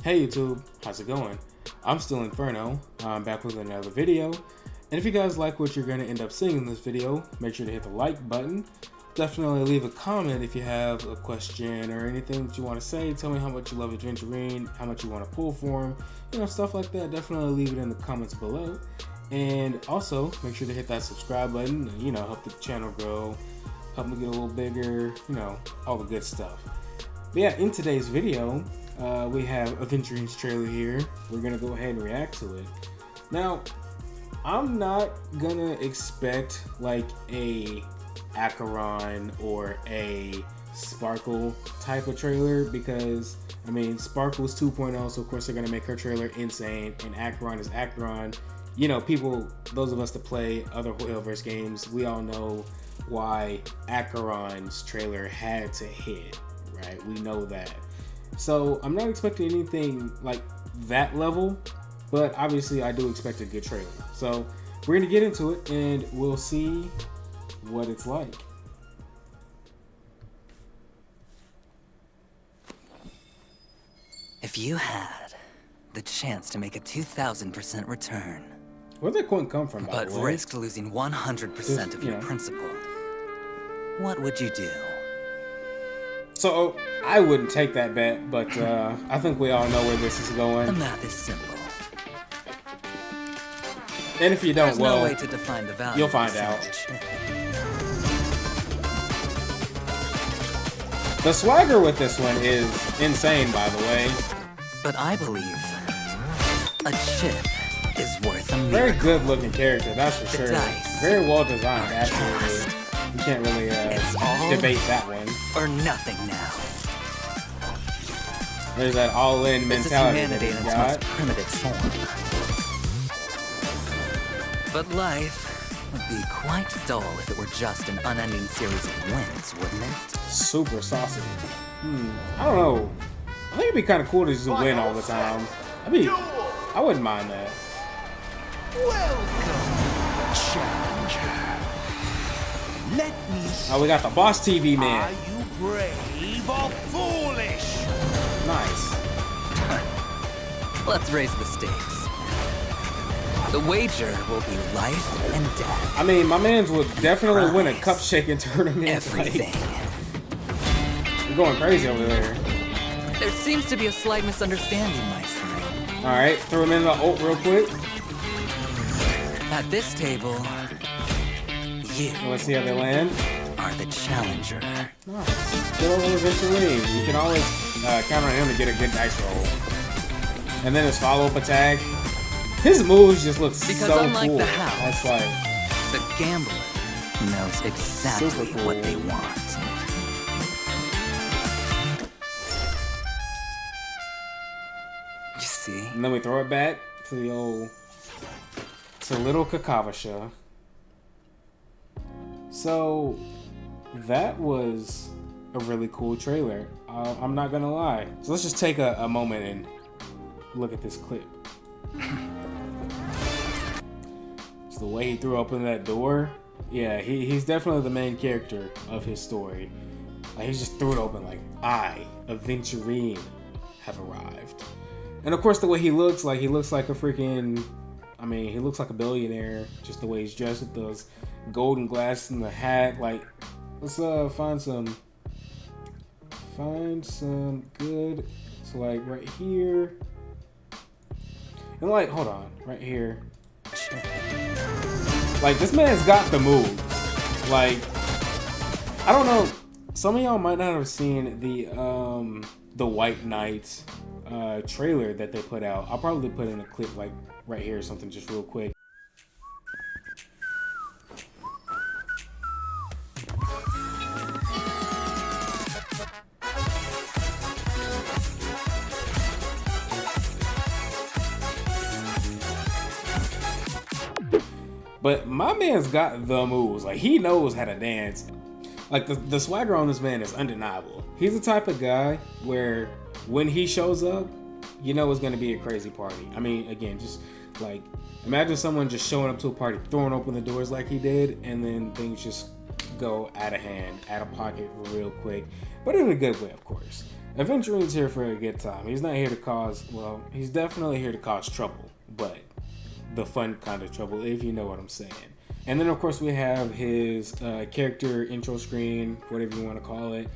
Hey YouTube, how's it going? I'm still Inferno. I'm back with another video. And if you guys like what you're going to end up seeing in this video, make sure to hit the like button. Definitely leave a comment if you have a question or anything that you want to say. Tell me how much you love Aventurine, how much you want to pull for him, stuff like that. Definitely leave it in the comments below. And also, make sure to hit that subscribe button and, help the channel grow, help me get a little bigger, all the good stuff. But yeah, in today's video, we have Aventurine's trailer here. We're gonna go ahead and react to it. Now, I'm not gonna expect like a Aventurine or a Sparkle type of trailer because, Sparkle's 2.0, so of course they're gonna make her trailer insane, and Aventurine is Aventurine. People, those of us that play other Whaleverse games, we all know why Aventurine trailer had to hit, right? We know that. So I'm not expecting anything like that level, but obviously I do expect a good trailer. So we're gonna get into it and we'll see what it's like. If you had the chance to make a 2,000% return, Where'd that coin come from, by but the way? risked losing 100% of your principal, what would you do? So I wouldn't take that bet, but I think we all know where this is going. The math is simple. And if you don't, There's well, no way to define the value. you'll find out. The swagger with this one is insane, by the way. But I believe a chip is worth a Very miracle. good looking character, that's for sure. dice Very well designed, absolutely. You can't really It's all debate that one. or nothing now. There's that all-in This is mentality humanity in that its we most got. primitive form. But life would be quite dull if it were just an unending series of wins, wouldn't it? Super saucy. I don't know. I think it'd be kind of cool to just win all the time. I wouldn't mind that. Welcome, challenger. Let me see. Oh, we got the Boss TV Are man. you brave or foolish? Nice. Let's raise the stakes. The wager will be life and death. My mans would definitely win a cup shaking tournament. Everything. You're going crazy over there. There seems to be a slight misunderstanding, my friend. Alright, throw him in the ult real quick. At this table, you Let's see how they land. are the challenger. Nice. Good old Aventurine. You can always count on him to get a good dice roll. And then his follow-up attack. His moves just look Because so unlike cool. the house, That's like the gambler knows exactly Super cool. what they want. You see? and then we throw it back to the old little Kakavasha. So that was a really cool trailer. I'm not gonna lie. So let's just take a moment and look at this clip. So the way he threw open that door, yeah, he's definitely the main character of his story. Like, he just threw it open like, I, Aventurine, have arrived. And of course the way he looks like a freaking, he looks like a billionaire, just the way he's dressed with those golden glasses and the hat. Like, let's find some good, so like right here. And like, hold on, right here. Like, this man's got the moves. Like, I don't know. Some of y'all might not have seen the White Knight trailer that they put out. I'll probably put in a clip like right here or something just real quick. But my man's got the moves. Like, he knows how to dance. Like, the swagger on this man is undeniable. He's the type of guy where when he shows up, you know it's gonna be a crazy party. Again, just like, imagine someone just showing up to a party, throwing open the doors like he did, and then things just go out of hand, out of pocket real quick, but in a good way, of course. Aventurine's here for a good time. He's not here to cause, well, he's definitely here to cause trouble, but the fun kind of trouble, if you know what I'm saying. And then, of course, we have his character intro screen, whatever you want to call it.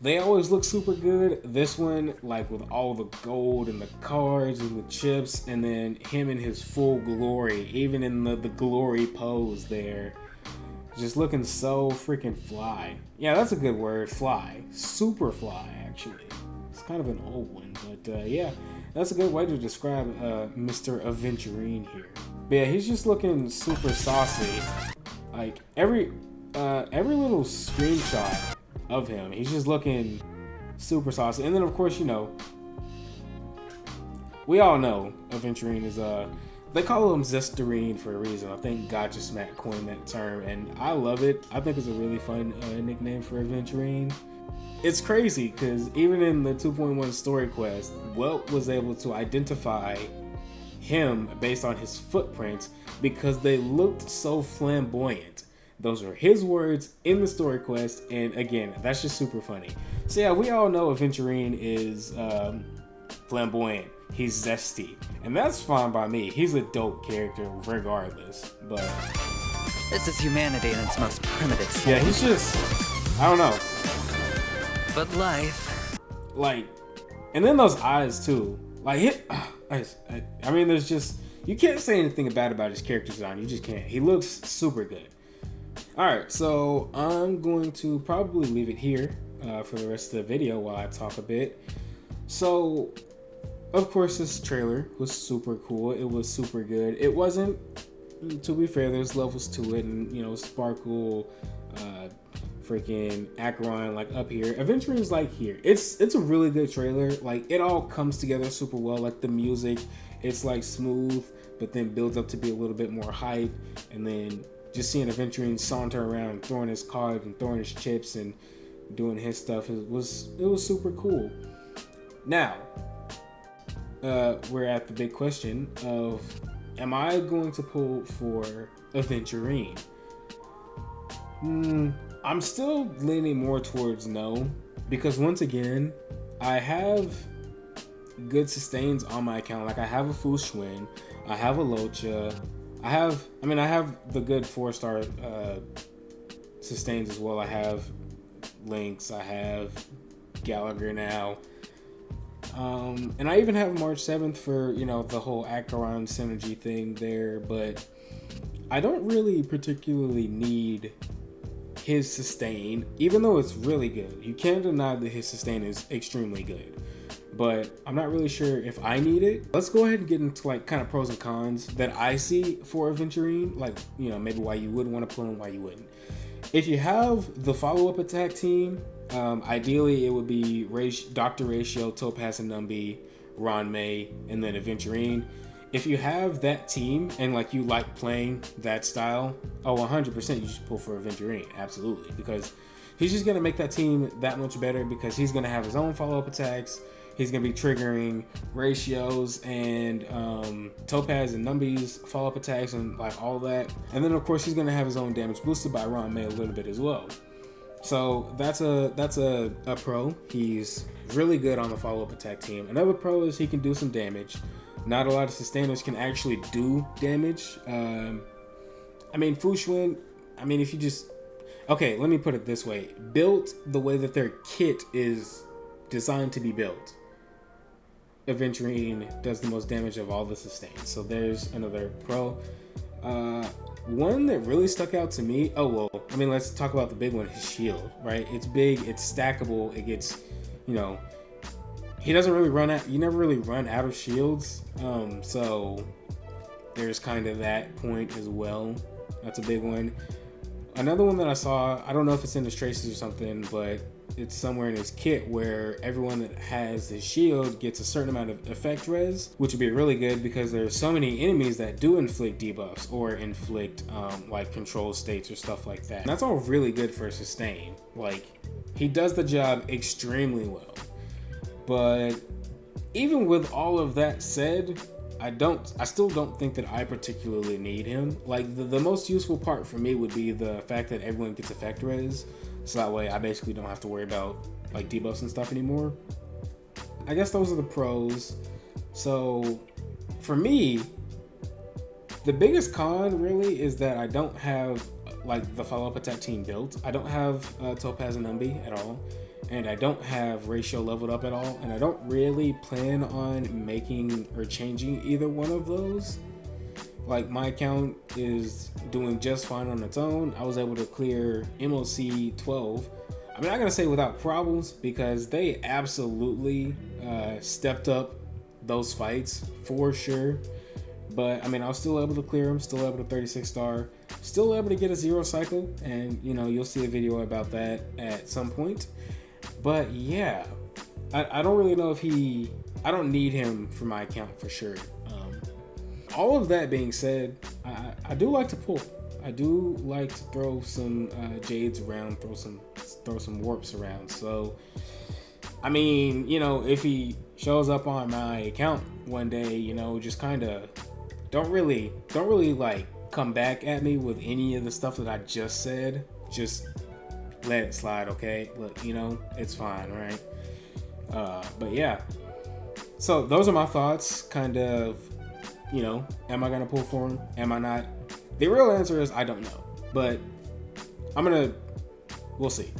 They always look super good. This one, like with all the gold and the cards and the chips, and then him in his full glory, even in the glory pose there. Just looking so freaking fly. Yeah, that's a good word, fly. Super fly, actually. It's kind of an old one, but yeah, that's a good way to describe Mr. Aventurine here. But yeah, he's just looking super saucy. Like every little screenshot of him, he's just looking super saucy. And then of course, you know, we all know Aventurine is they call him Zestarine for a reason. I think God just coined that term, and I love it. I think it's a really fun nickname for Aventurine. It's crazy because even in the 2.1 story quest, Welt was able to identify him based on his footprints because they looked so flamboyant. Those are his words in the story quest, and again, that's just super funny. So yeah, we all know Aventurine is flamboyant. He's zesty, and that's fine by me. He's a dope character regardless, but This is humanity in its most primitive form. yeah, he's just, I don't know. But life... Like, and then those eyes too. Like, I mean, there's just, you can't say anything bad about his character design. You just can't. He looks super good. Alright, so I'm going to probably leave it here for the rest of the video while I talk a bit. So, of course, this trailer was super cool. It was super good. It wasn't, to be fair, there's levels to it, and, you know, Sparkle, freaking Acheron, like up here. Aventurine's like here. It's a really good trailer. Like, it all comes together super well. Like the music, it's like smooth, but then builds up to be a little bit more hype. And then just seeing Aventurine saunter around, throwing his cards and throwing his chips and doing his stuff, it was super cool. Now, we're at the big question of, am I going to pull for Aventurine? I'm still leaning more towards no, because once again, I have good sustains on my account. Like I have a Fu Schwinn, I have a Locha, I have the good 4-star sustains as well. I have Lynx, I have Gallagher now. And I even have March 7th for, you know, the whole Acheron synergy thing there, but I don't really particularly need his sustain, even though it's really good. You can't deny that his sustain is extremely good, but I'm not really sure if I need it. Let's go ahead and get into like kind of pros and cons that I see for Aventurine, like, you know, maybe why you would want to pull him, why you wouldn't. If you have the follow-up attack team, ideally it would be Dr. Ratio, Topaz and Numby, Ron May, and then Aventurine. If you have that team and like you like playing that style, 100% you should pull for Aventurine, absolutely, because he's just gonna make that team that much better because he's gonna have his own follow-up attacks. He's gonna be triggering Ratios and Topaz and Numby's follow-up attacks and like all that. And then of course he's gonna have his own damage boosted by Ron May a little bit as well. So that's a pro. He's really good on the follow-up attack team. Another pro is he can do some damage. Not a lot of sustainers can actually do damage. I mean, Fu Schwinn, I mean, if you just... Okay, let me put it this way. Built the way that their kit is designed to be built, Aventurine does the most damage of all the sustains. So there's another pro. One that really stuck out to me... Oh, well, I mean, let's talk about the big one, his shield, right? It's big, it's stackable, it gets, you know... He doesn't really run out. You never really run out of shields. So there's kind of that point as well. That's a big one. Another one that I saw, I don't know if it's in his traces or something, but it's somewhere in his kit where everyone that has his shield gets a certain amount of effect res, which would be really good because there's so many enemies that do inflict debuffs or inflict like control states or stuff like that. And that's all really good for sustain. Like, he does the job extremely well. But even with all of that said, I still don't think that I particularly need him. Like the most useful part for me would be the fact that everyone gets effect res, so that way I basically don't have to worry about like debuffs and stuff anymore. I guess those are the pros. So for me, the biggest con really is that I don't have like the follow-up attack team built. I don't have Topaz and Umbi at all, and I don't have Ratio leveled up at all, and I don't really plan on making or changing either one of those. Like, my account is doing just fine on its own. I was able to clear MOC 12. I'm not gonna say without problems, because they absolutely stepped up those fights for sure. But I mean, I was still able to clear them, still able to 36 star, still able to get a 0 cycle, and you know, you'll see a video about that at some point. But yeah, I don't really know if I don't need him for my account for sure. All of that being said, I do like to pull. I do like to throw some jades around, throw some warps around. So, I mean, you know, if he shows up on my account one day, you know, just kind of don't really like come back at me with any of the stuff that I just said. Just let it slide, okay? Look, you know, it's fine, right? But yeah. So those are my thoughts, kind of. You know, am I gonna pull for him? Am I not? The real answer is I don't know, but we'll see.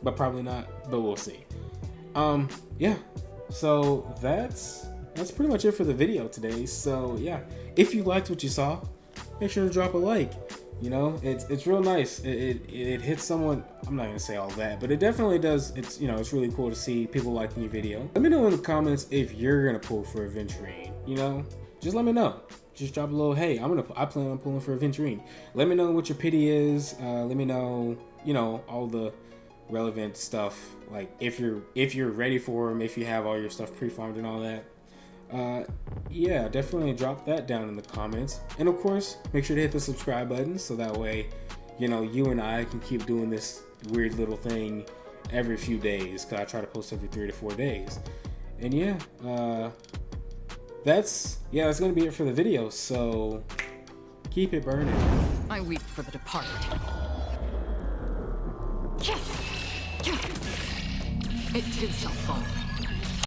But probably not, but we'll see. Yeah. So that's pretty much it for the video today. So yeah, if you liked what you saw, make sure to drop a like. You know, it's real nice. It hits someone. I'm not gonna say all that, but it definitely does. It's, you know, it's really cool to see people liking your video. Let me know in the comments if you're gonna pull for Aventurine. You know, just let me know. Just drop a little, hey, I plan on pulling for Aventurine. Let me know what your pity is. Let me know, you know, all the relevant stuff. Like if you're ready for them, if you have all your stuff pre-farmed and all that. Yeah, definitely drop that down in the comments. And of course, make sure to hit the subscribe button so that way, you know, you and I can keep doing this weird little thing every few days, because I try to post every 3 to 4 days. And yeah, that's gonna be it for the video. So keep it burning. I weep for the departed. It too shall fall.